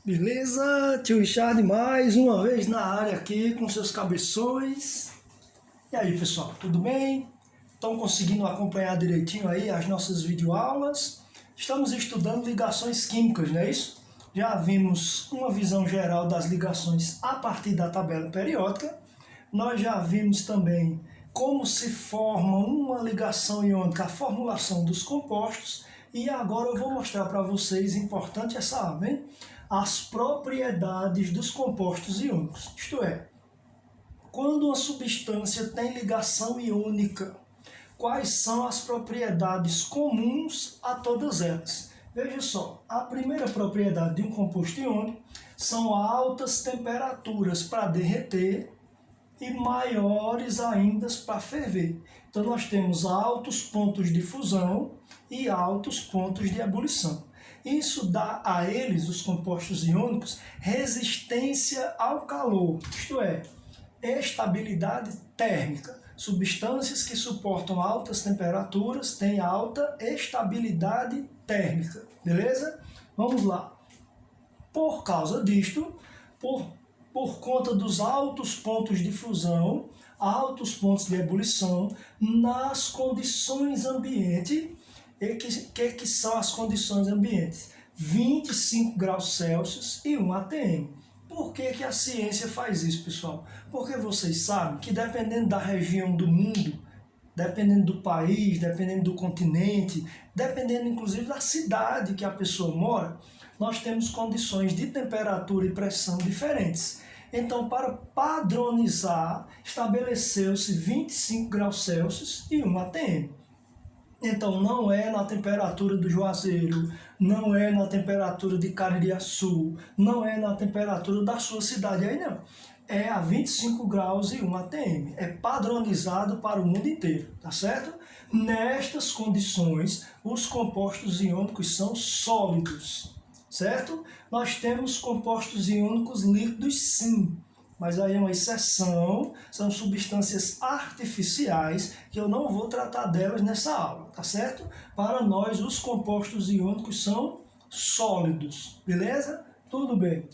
Beleza? Tio Richard mais uma vez na área aqui com seus cabeções. E aí, pessoal, tudo bem? Estão conseguindo acompanhar direitinho aí as nossas videoaulas? Estamos estudando ligações químicas, não é isso? Já vimos uma visão geral das ligações a partir da tabela periódica. Nós já vimos também como se forma uma ligação iônica, a formulação dos compostos. E agora eu vou mostrar para vocês, importante essa aula, hein? As propriedades dos compostos iônicos. Isto é, quando uma substância tem ligação iônica, quais são as propriedades comuns a todas elas? Veja só, a primeira propriedade de um composto iônico são altas temperaturas para derreter e maiores ainda para ferver. Então nós temos altos pontos de fusão e altos pontos de ebulição. Isso dá a eles, os compostos iônicos, resistência ao calor, isto é, estabilidade térmica. Substâncias que suportam altas temperaturas têm alta estabilidade térmica, beleza? Vamos lá. Por causa disto, por conta dos altos pontos de fusão, altos pontos de ebulição, nas condições ambientes, que são as condições ambientes? 25 graus Celsius e 1 atm. Por que a ciência faz isso, pessoal? Porque vocês sabem que dependendo da região do mundo, dependendo do país, dependendo do continente, dependendo inclusive da cidade que a pessoa mora, nós temos condições de temperatura e pressão diferentes. Então, para padronizar, estabeleceu-se 25 graus Celsius e 1 atm. Então, não é na temperatura do Juazeiro, não é na temperatura de Caririaçu, não é na temperatura da sua cidade, aí não. É a 25 graus e 1 atm. É padronizado para o mundo inteiro, tá certo? Nestas condições, os compostos iônicos são sólidos, certo? Nós temos compostos iônicos líquidos, sim. Mas aí é uma exceção, são substâncias artificiais que eu não vou tratar delas nessa aula, tá certo? Para nós, os compostos iônicos são sólidos, beleza? Tudo bem.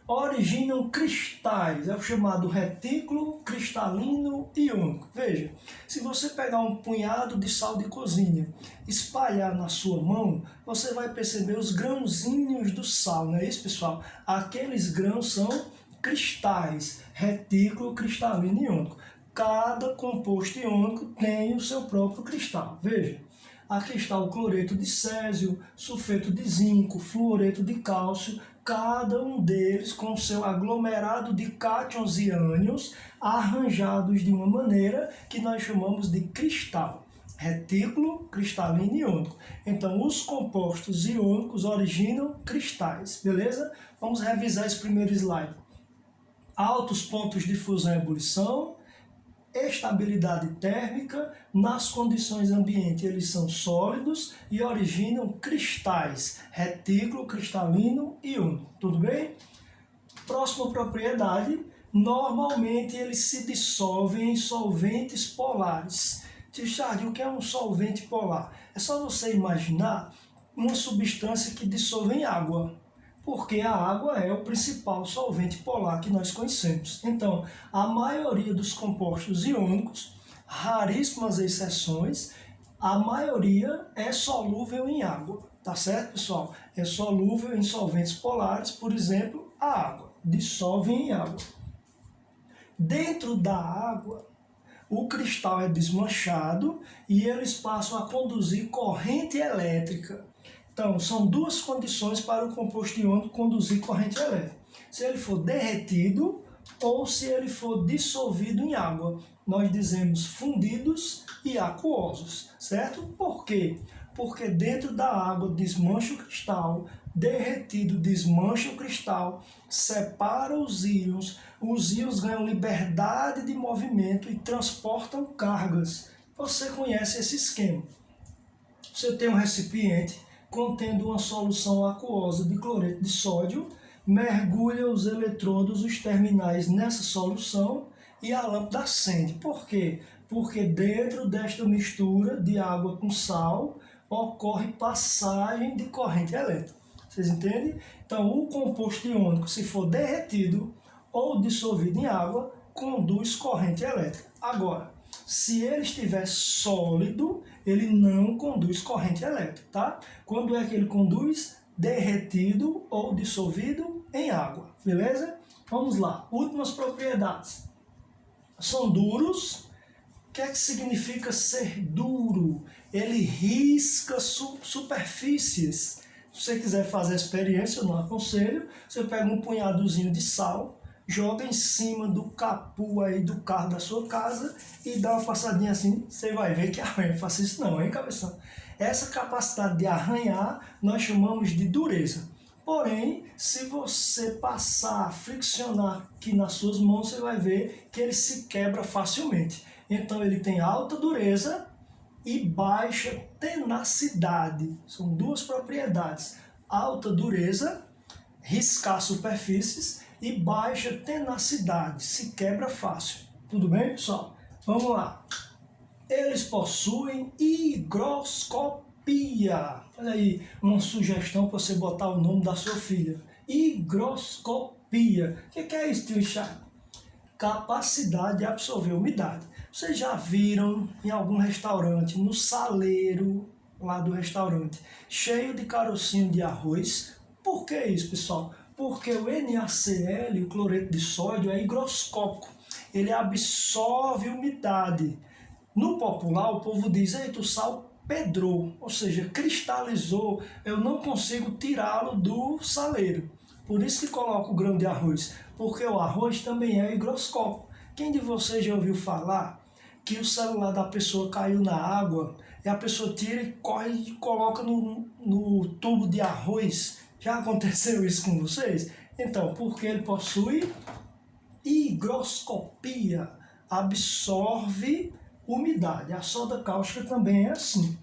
Originam cristais, é o chamado retículo cristalino iônico. Veja, se você pegar um punhado de sal de cozinha, espalhar na sua mão, você vai perceber os grãozinhos do sal, não é isso, pessoal? Aqueles grãos são cristais, retículo cristalino iônico. Cada composto iônico tem o seu próprio cristal. Veja, aqui está o cloreto de césio, sulfeto de zinco, fluoreto de cálcio, cada um deles com seu aglomerado de cátions e ânions arranjados de uma maneira que nós chamamos de cristal. Retículo cristalino iônico. Então, os compostos iônicos originam cristais, beleza? Vamos revisar esse primeiro slide. Altos pontos de fusão e ebulição, estabilidade térmica, nas condições ambientes eles são sólidos e originam cristais, retículo cristalino iônico, tudo bem? Próxima propriedade, normalmente eles se dissolvem em solventes polares. Richard, o que é um solvente polar? É só você imaginar uma substância que dissolve em água, porque a água é o principal solvente polar que nós conhecemos. Então, a maioria dos compostos iônicos, raríssimas exceções, a maioria é solúvel em água, tá certo, pessoal? É solúvel em solventes polares, por exemplo, a água, dissolve em água. Dentro da água, o cristal é desmanchado e eles passam a conduzir corrente elétrica. Então, são duas condições para o composto iônico conduzir corrente elétrica. Se ele for derretido ou se ele for dissolvido em água. Nós dizemos fundidos e aquosos, certo? Por quê? Porque dentro da água desmancha o cristal, derretido desmancha o cristal, separa os íons ganham liberdade de movimento e transportam cargas. Você conhece esse esquema. Você tem um recipiente contendo uma solução aquosa de cloreto de sódio, mergulha os eletrodos, os terminais nessa solução e a lâmpada acende. Por quê? Porque dentro desta mistura de água com sal ocorre passagem de corrente elétrica. Vocês entendem? Então, o composto iônico, se for derretido ou dissolvido em água, conduz corrente elétrica. Agora, se ele estiver sólido, ele não conduz corrente elétrica, tá? Quando é que ele conduz? Derretido ou dissolvido em água, beleza? Vamos lá, últimas propriedades. São duros. O que é que significa ser duro? Ele risca superfícies. Se você quiser fazer a experiência, eu não aconselho. Você pega um punhadozinho de sal, joga em cima do capô aí do carro da sua casa e dá uma passadinha assim, você vai ver que arranha. Faça isso não, hein, cabeção? Essa capacidade de arranhar nós chamamos de dureza. Porém, se você passar, friccionar aqui nas suas mãos, você vai ver que ele se quebra facilmente. Então ele tem alta dureza e baixa tenacidade. São duas propriedades. Alta dureza, riscar superfícies, e baixa tenacidade, se quebra fácil. Tudo bem, pessoal? Vamos lá. Eles possuem higroscopia. Olha aí, uma sugestão para você botar o nome da sua filha. Higroscopia. O que é isso, tio Charles? Capacidade de absorver umidade. Vocês já viram em algum restaurante, no saleiro lá do restaurante, cheio de carocinho de arroz? Por que isso, pessoal? Porque o NaCl, o cloreto de sódio, é higroscópico. Ele absorve umidade. No popular, o povo diz, eita, o sal pedrou, ou seja, cristalizou, eu não consigo tirá-lo do saleiro. Por isso que coloco o grão de arroz, porque o arroz também é higroscópico. Quem de vocês já ouviu falar que o celular da pessoa caiu na água e a pessoa tira e corre e coloca no tubo de arroz? Já aconteceu isso com vocês? Então, porque ele possui higroscopia, absorve umidade. A soda cáustica também é assim.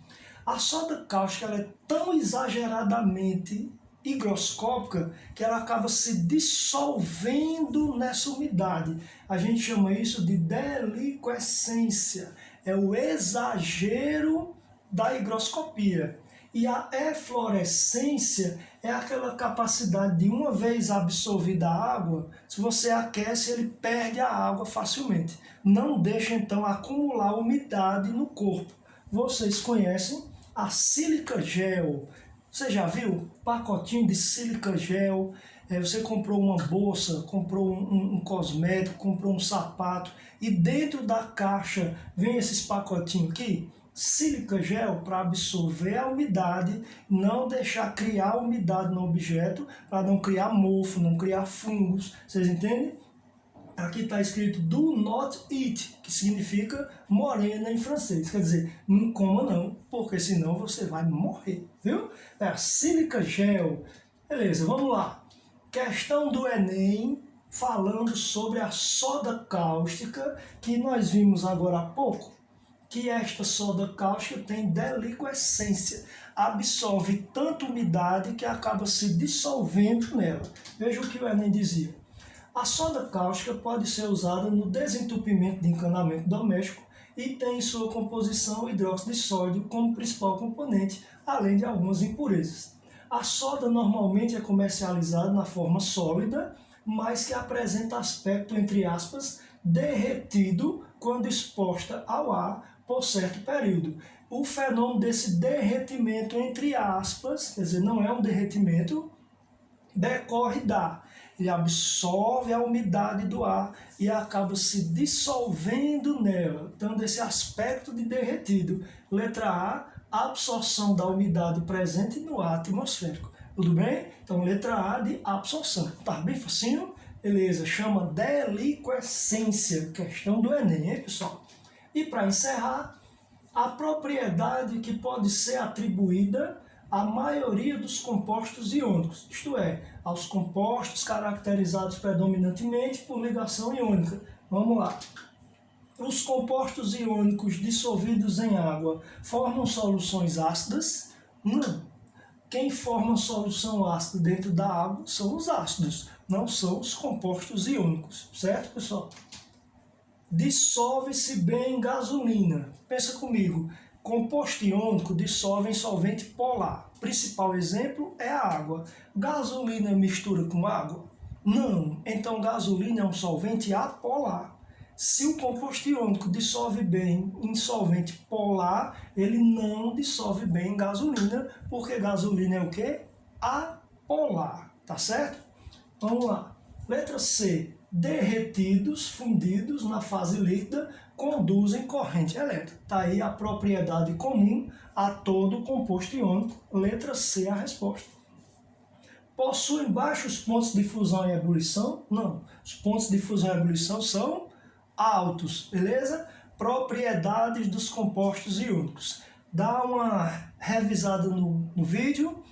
A soda cáustica ela é tão exageradamente higroscópica que ela acaba se dissolvendo nessa umidade. A gente chama isso de deliquescência. É o exagero da higroscopia. E a eflorescência é aquela capacidade de, uma vez absorvida a água, se você aquece, ele perde a água facilmente. Não deixa, então, acumular umidade no corpo. Vocês conhecem a sílica gel. Você já viu? Pacotinho de sílica gel. Você comprou uma bolsa, comprou um cosmético, comprou um sapato, e dentro da caixa vem esses pacotinhos aqui. Sílica gel para absorver a umidade, não deixar criar umidade no objeto, para não criar mofo, não criar fungos. Vocês entendem? Aqui está escrito do not eat, que significa morena em francês. Quer dizer, não coma não, porque senão você vai morrer, viu? É a sílica gel. Beleza, vamos lá. Questão do Enem, falando sobre a soda cáustica, que nós vimos agora há pouco. Que esta soda cáustica tem deliquescência, absorve tanta umidade que acaba se dissolvendo nela. Veja o que o Enem dizia. A soda cáustica pode ser usada no desentupimento de encanamento doméstico e tem em sua composição o hidróxido de sódio como principal componente, além de algumas impurezas. A soda normalmente é comercializada na forma sólida, mas que apresenta aspecto, entre aspas, derretido quando exposta ao ar por certo período. O fenômeno desse derretimento, entre aspas, quer dizer, não é um derretimento, decorre da... Ele absorve a umidade do ar e acaba se dissolvendo nela, dando esse aspecto de derretido. Letra A, absorção da umidade presente no ar atmosférico. Tudo bem? Então, letra A de absorção. Tá bem facinho? Beleza, chama deliquescência, questão do Enem, hein, pessoal? E para encerrar, a propriedade que pode ser atribuída à maioria dos compostos iônicos, isto é, aos compostos caracterizados predominantemente por ligação iônica. Vamos lá. Os compostos iônicos dissolvidos em água formam soluções ácidas? Não. Quem forma solução ácida dentro da água são os ácidos, não são os compostos iônicos, certo, pessoal? Dissolve-se bem em gasolina. Pensa comigo, composto iônico dissolve em solvente polar. principal exemplo é a água. Gasolina mistura com água? Não. Então gasolina é um solvente apolar. Se o composto iônico dissolve bem em solvente polar, ele não dissolve bem em gasolina, porque gasolina é o quê? Apolar, tá certo? Vamos lá. Letra C. Derretidos, fundidos na fase líquida, conduzem corrente elétrica. Está aí a propriedade comum a todo composto iônico. Letra C a resposta. Possuem baixos pontos de fusão e ebulição? Não. Os pontos de fusão e ebulição são altos, beleza? Propriedades dos compostos iônicos. Dá uma revisada no vídeo